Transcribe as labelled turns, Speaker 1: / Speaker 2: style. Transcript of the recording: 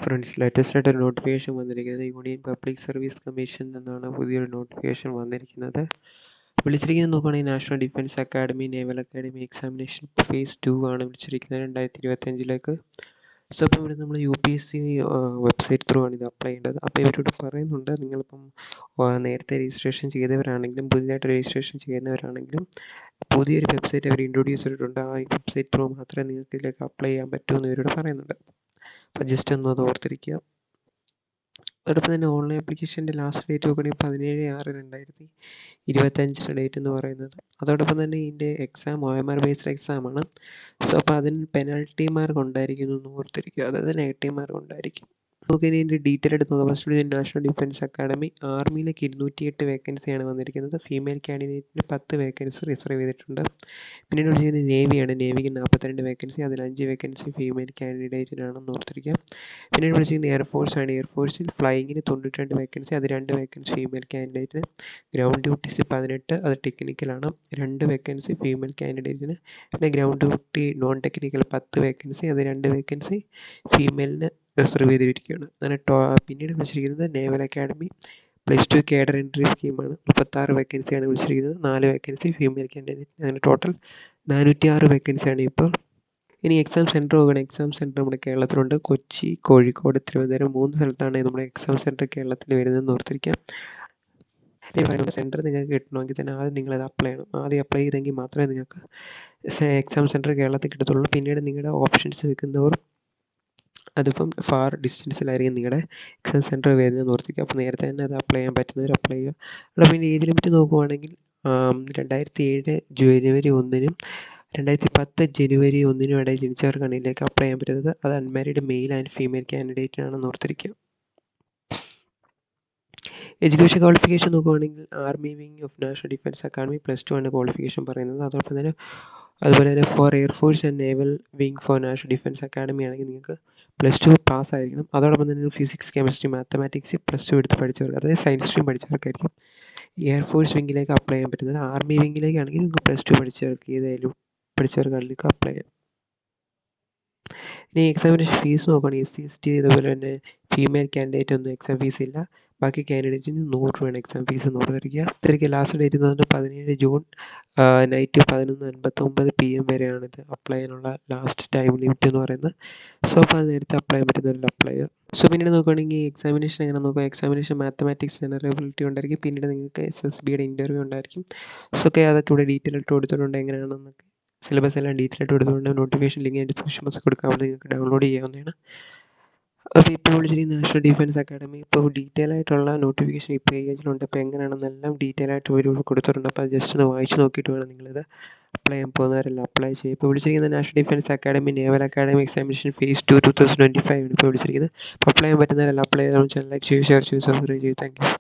Speaker 1: Friends, latest ആയിട്ട് ഒരു notification വന്നിരിക്കുന്നത് യൂണിയൻ പബ്ലിക് സർവീസ് കമ്മീഷൻ എന്നാണ് പുതിയൊരു നോട്ടിഫിക്കേഷൻ വന്നിരിക്കുന്നത്. വിളിച്ചിരിക്കുന്നത് നോക്കുകയാണെങ്കിൽ National defence academy, naval academy examination phase 2 ആണ് വിളിച്ചിരിക്കുന്നത് 2025. സോ അപ്പോൾ ഇവിടെ നമ്മൾ UPSC വെബ്സൈറ്റ് ത്രൂ ആണ് ഇത് അപ്ലൈ ചെയ്യേണ്ടത്. അപ്പോൾ ഇവരോട് പറയുന്നുണ്ട്, നിങ്ങളിപ്പം നേരത്തെ രജിസ്ട്രേഷൻ ചെയ്തവരാണെങ്കിലും പുതിയതായിട്ട് രജിസ്ട്രേഷൻ ചെയ്യുന്നവരാണെങ്കിലും പുതിയൊരു വെബ്സൈറ്റ് അവർ ഇൻട്രൊഡ്യൂസ് ചെയ്തിട്ടുണ്ട്. ആ വെബ്സൈറ്റ് ത്രൂ മാത്രമേ നിങ്ങൾക്ക് ഇതിലേക്ക് അപ്ലൈ ചെയ്യാൻ പറ്റൂ എന്ന് ഇവരോട് പറയുന്നുണ്ട്. അപ്പോൾ ജസ്റ്റ് ഒന്ന് അത് ഓർത്തിരിക്കുക. അതോടൊപ്പം തന്നെ ഓൺലൈൻ ആപ്ലിക്കേഷൻ്റെ ലാസ്റ്റ് ഡേറ്റ് നോക്കുകയാണെങ്കിൽ 17/6/2025 ഡേറ്റ് എന്ന് പറയുന്നത്. അതോടൊപ്പം തന്നെ ഇതിൻ്റെ എക്സാം OMR ബേസ്ഡ് എക്സാമാണ്. സോ അപ്പോൾ അതിന് പെനൽറ്റി മാർക്ക് ഉണ്ടായിരിക്കും എന്ന് ഓർത്തിരിക്കുക, അതായത് നെഗറ്റീവ് മാർക്ക് ഉണ്ടായിരിക്കും. നമുക്ക് ഇനി ഇതിൻ്റെ ഡീറ്റെയിൽ ആയിട്ട് നോക്കാം. ഫസ്റ്റ് നാഷണൽ ഡിഫൻസ് അക്കാഡമി ആർമിയിലേക്ക് 208 വേക്കൻസിയാണ് വന്നിരിക്കുന്നത്. ഫീമെയിൽ കാൻഡിഡേറ്റിന് 10 വേക്കൻസി റിസർവ് ചെയ്തിട്ടുണ്ട്. പിന്നീട് വിളിച്ചിരിക്കുന്നത് നേവിയാണ്. നേവിക്ക് 42 വേക്കൻസി, അതിൽ 5 വേക്കൻസി ഫീമെയിൽ കാൻഡിഡേറ്റിനാണെന്ന് ഓർത്തിരിക്കുക. പിന്നീട് വിളിച്ചിരിക്കുന്നത് എയർഫോഴ്സ് ആണ്. എയർഫോഴ്സിൽ ഫ്ലൈയിങ്ങിന് 92 വേക്കൻസി, അത് 2 വേക്കൻസി ഫീമെയിൽ കാൻഡിഡേറ്റിന്. ഗ്രൗണ്ട് ഡ്യൂട്ടീസ് 18, അത് ടെക്നിക്കലാണ്, 2 വേക്കൻസി ഫീമെയിൽ കാൻഡിഡേറ്റിന്. പിന്നെ ground duty non technical 10 vacancy, അത് 2 വേക്കൻസി ഫീമെയിലിന് റിസർവ് ചെയ്തിരിക്കുകയാണ്. അങ്ങനെ പിന്നീട് വിളിച്ചിരിക്കുന്നത് നേവൽ അക്കാഡമി +2 കേഡർ എൻട്രി സ്കീമാണ്. 36 വേക്കൻസിയാണ് വിളിച്ചിരിക്കുന്നത്, 4 വേക്കൻസി ഫീമെയിൽ കാൻഡിഡേറ്റ്. അങ്ങനെ ടോട്ടൽ 406 വേക്കൻസിയാണ് ഇപ്പോൾ. ഇനി എക്സാം സെൻറ്റർ നോക്കുകയാണെങ്കിൽ എക്സാം സെൻറ്റർ നമ്മുടെ കേരളത്തിലുണ്ട്. കൊച്ചി, കോഴിക്കോട്, തിരുവനന്തപുരം 3 സ്ഥലത്താണ് നമ്മുടെ എക്സാം സെൻറ്റർ കേരളത്തിൽ വരുന്നതെന്ന് ഓർത്തിരിക്കാം. ഈ പറയുന്ന സെൻറ്റർ നിങ്ങൾക്ക് കിട്ടണമെങ്കിൽ തന്നെ ആദ്യം നിങ്ങളത് അപ്ലൈ ചെയ്യണം. ആദ്യം അപ്ലൈ ചെയ്തെങ്കിൽ മാത്രമേ നിങ്ങൾക്ക് എക്സാം സെൻറ്റർ കേരളത്തിൽ കിട്ടത്തുള്ളൂ. പിന്നീട് നിങ്ങളുടെ ഓപ്ഷൻസ് വെക്കുന്നവർ അതിപ്പം ഫാർ ഡിസ്റ്റൻസിലായിരിക്കും നിങ്ങളുടെ എക്സാം സെൻറ്റർ വരുന്നതെന്ന് ഓർത്തിരിക്കുക. അപ്പോൾ നേരത്തെ തന്നെ അത് അപ്ലൈ ചെയ്യാൻ പറ്റുന്നവർ അപ്ലൈ ചെയ്യുക. അവിടെ പിന്നെ ഏജ് ലിമിറ്റ് നോക്കുവാണെങ്കിൽ 2007 ജനുവരി 1-നും 2010 ജനുവരി 1-നും ഇടയിൽ ജനിച്ചവർക്കാണ് ഇതിലേക്ക് അപ്ലൈ ചെയ്യാൻ പറ്റുന്നത്. അത് അൺമാരീഡ് മെയിൽ ആൻഡ് ഫീമെയിൽ കാൻഡിഡേറ്റിനാണെന്ന് ഓർത്തിരിക്കുക. എഡ്യൂക്കേഷൻ ക്വാളിഫിക്കേഷൻ നോക്കുവാണെങ്കിൽ Army wing of National defence Academy +2 ആണ് ക്വാളിഫിക്കേഷൻ പറയുന്നത്. അതോടൊപ്പം തന്നെ അതുപോലെ തന്നെ for air force and naval wing for National defence Academy ആണെങ്കിൽ നിങ്ങൾക്ക് +2 പാസ് ആയിരിക്കണം. അതോടൊപ്പം തന്നെ ഫിസിക്സ്, കെമിസ്ട്രി, മാത്തമാറ്റിക്സ് +2 എടുത്ത് പഠിച്ചവർക്ക്, അതായത് സയൻസ് സ്ട്രീം പഠിച്ചവർക്കായിരിക്കും എയർഫോഴ്സ് വിങ്ങിലേക്ക് അപ്ലൈ ചെയ്യാൻ പറ്റുന്നത്. ആർമി വിങ്ങിലേക്കാണെങ്കിൽ നിങ്ങൾക്ക് +2 പഠിച്ചവർക്ക് ഏതായാലും പഠിച്ചവർക്കാണ് നിങ്ങൾക്ക് അപ്ലൈ ചെയ്യാം. ഇനി എക്സാമിനേഷൻ ഫീസ് നോക്കുകയാണെങ്കിൽ SC ST അതുപോലെ തന്നെ ഫീമെയിൽ കാൻഡിഡേറ്റ് ഒന്നും എക്സാം ഫീസ് ഇല്ല. ബാക്കി കാൻഡിഡേറ്റിന് 100 രൂപയാണ് എക്സാം ഫീസ് എന്ന് ഓർത്തിരിക്കുക. ലാസ്റ്റ് ഡേറ്റ് എന്ന് പറഞ്ഞാൽ 17 ജൂൺ നൈറ്റ് 11:59 PM വരെയാണ് ഇത് അപ്ലൈ ചെയ്യാനുള്ള ലാസ്റ്റ് ടൈം ലിമിറ്റ് എന്ന് പറയുന്നത്. സോ അപ്പോൾ അത് നേരത്തെ അപ്ലൈ ചെയ്യാൻ പറ്റുന്നവരിൽ അപ്ലൈ ചെയ്യുക. സോ പിന്നീട് നോക്കുകയാണെങ്കിൽ എക്സാമിനേഷൻ എങ്ങനെ നോക്കുക, എക്സാമിനേഷൻ മാത്തമാറ്റിക്സ് ജനറൽ എബിലിറ്റി ഉണ്ടായിരിക്കും. പിന്നീട് നിങ്ങൾക്ക് SSBയുടെ ഇൻ്റർവ്യൂ ഉണ്ടായിരിക്കും. സോ ഒക്കെ അതൊക്കെ ഇവിടെ ഡീറ്റെയിൽ ആയിട്ട് കൊടുത്തിട്ടുണ്ട് എങ്ങനെയാണെന്നൊക്കെ. സിലബസ് എല്ലാം ഡീറ്റെയിൽ ആയിട്ട് കൊടുത്തുകൊണ്ട് നോട്ടിഫിക്കേഷൻ ലിങ്ക് ഡിസ്ക്രിപ്ഷൻ ബോക്സിൽ കൊടുക്കാവുന്ന നിങ്ങൾക്ക് ഡൗൺലോഡ് ചെയ്യാവുന്നതാണ്. അപ്പോൾ ഇപ്പോൾ വിളിച്ചിരിക്കുന്ന നാഷണൽ ഡിഫൻസ് അക്കാഡമി ഇപ്പോൾ ഡീറ്റെയിൽ ആയിട്ടുള്ള നോട്ടിഫിക്കേഷൻ ഈ പേജിലുണ്ട്. അപ്പോൾ എങ്ങനെയാണെന്നെല്ലാം ഡീറ്റെയിൽ ആയിട്ട് ഇവർ കൊടുത്തിട്ടുണ്ട്. അപ്പോൾ അത് ജസ്റ്റ് ഒന്ന് വായിച്ച് നോക്കിയിട്ട് വേണം നിങ്ങളിത് അപ്ലൈ ചെയ്യാൻ പോകുന്നവരെല്ലാം അപ്ലൈ ചെയ്യും. ഇപ്പോൾ വിളിച്ചിരിക്കുന്ന national defence academy naval academy examination phase 2 2025 ഇപ്പോൾ വിളിച്ചിരിക്കുന്നത്. അപ്പോൾ അപ്ലൈ ചെയ്യാൻ പറ്റുന്നവരെല്ലാം അപ്ലൈ ചെയ്താൽ ലൈക്ക് ചെയ്യൂ, ഷെയർ ചെയ്യൂ, സബ്സ്ക്രൈബ് ചെയ്യൂ. Thank U.